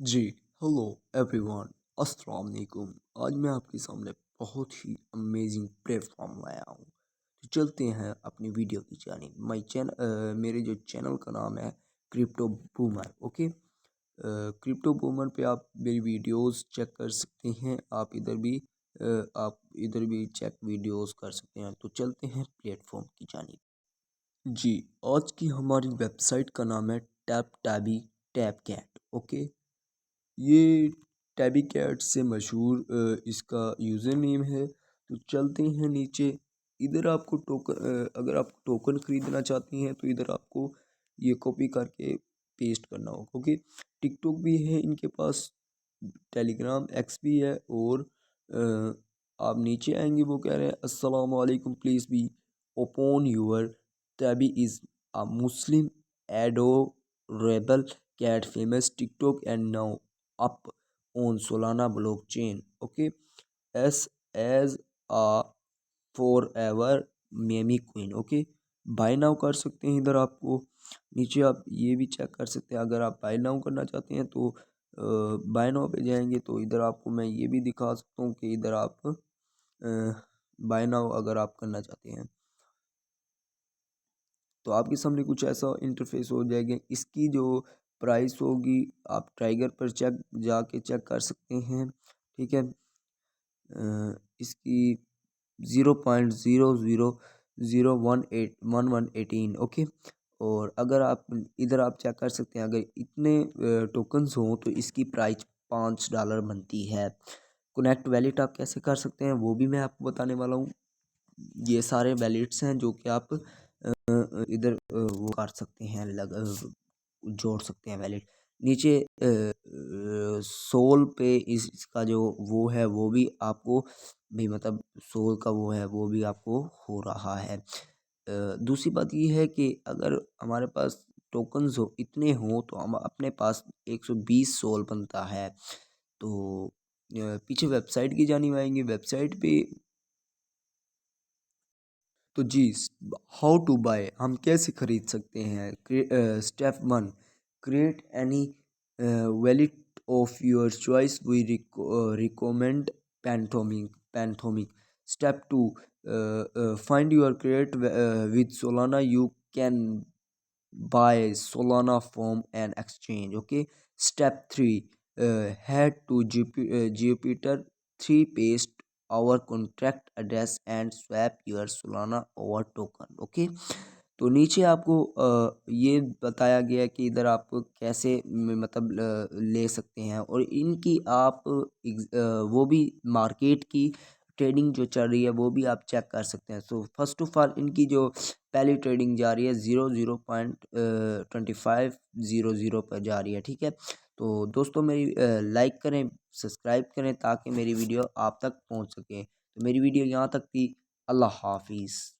जी, hello everyone, अस्सलाम वालेकुम। आज मैं आपके सामने बहुत ही अमेजिंग प्लेटफॉर्म लाया हूँ। तो चलते हैं अपनी वीडियो की जानिब। मेरे जो चैनल का नाम है crypto boomer. Okay, crypto boomer पे आप मेरी वीडियोस चेक कर सकते हैं। आप इधर भी चेक वीडियोस कर सकते हैं। तो चलते हैं प्लेटफॉर्म की जानिब। जी, आज की हमारी वेबसाइट का नाम है tap tabby tap cat. Okay, ये टैबी कैट से मशहूर इसका यूज़र नेम है। तो चलते हैं नीचे। इधर आपको अगर आप टोकन ख़रीदना चाहती हैं तो इधर आपको ये कॉपी करके पेस्ट करना होगा। ओके, टिकटॉक भी है इनके पास, टेलीग्राम एक्स भी है। और आप नीचे आएंगे, वो कह रहे हैं अस्सलाम वालेकुम, please be open your tabby is a Muslim adorable cat famous TikTok and now up on Solana blockchain. Okay, as a forever meme queen. Okay, bye now कर सकते हैं। इधर आपको नीचे आप ये भी चेक कर सकते हैं। अगर आप बाय नाउ करना चाहते हैं तो बाय नाउ पे जाएंगे तो इधर आपको मैं ये भी दिखा सकता हूँ कि इधर आप बाय नाउ अगर आप करना चाहते हैं तो आपके सामने कुछ ऐसा इंटरफेस हो जाएगा। इसकी जो प्राइस होगी आप टाइगर पर जाके चेक कर सकते हैं। ठीक है, इसकी 0.000118 ओके। और अगर आप इधर आप चेक कर सकते हैं, अगर इतने टोकन्स हों तो इसकी प्राइस $5 बनती है। कनेक्ट वैलेट आप कैसे कर सकते हैं वो भी मैं आपको बताने वाला हूँ। ये सारे वैलेट्स हैं जो कि आप इधर वो कर सकते हैं, जोड़ सकते हैं वैलेट। नीचे सोल पे इसका जो वो है वो भी आपको भी मतलब सोल का वो है वो भी आपको हो रहा है। दूसरी बात ये है कि अगर हमारे पास टोकन्स हो इतने हों तो हम अपने पास 120 सोल बनता है। तो पीछे वेबसाइट की जानिब आएंगे। वेबसाइट पे तो जी, हाउ टू बाय, हम कैसे खरीद सकते हैं। Step 1, create any wallet of your choice, we recommend Phantom. Step 2, find your create with Solana, you can buy Solana from an exchange. Okay. Step 3, head to Jupiter 3, paste our contract address and swap your Solana over token. Okay. तो नीचे आपको ये बताया गया है कि इधर आप कैसे मतलब ले सकते हैं। और इनकी आप वो भी मार्केट की ट्रेडिंग जो चल रही है वो भी आप चेक कर सकते हैं। सो फर्स्ट ऑफ ऑल इनकी जो पहली ट्रेडिंग जा रही है 0.2500 पर जा रही है। ठीक है, तो दोस्तों मेरी लाइक करें, सब्सक्राइब करें ताकि मेरी वीडियो आप तक पहुंच सके। तो मेरी वीडियो यहाँ तक थी। अल्लाह हाफिज़।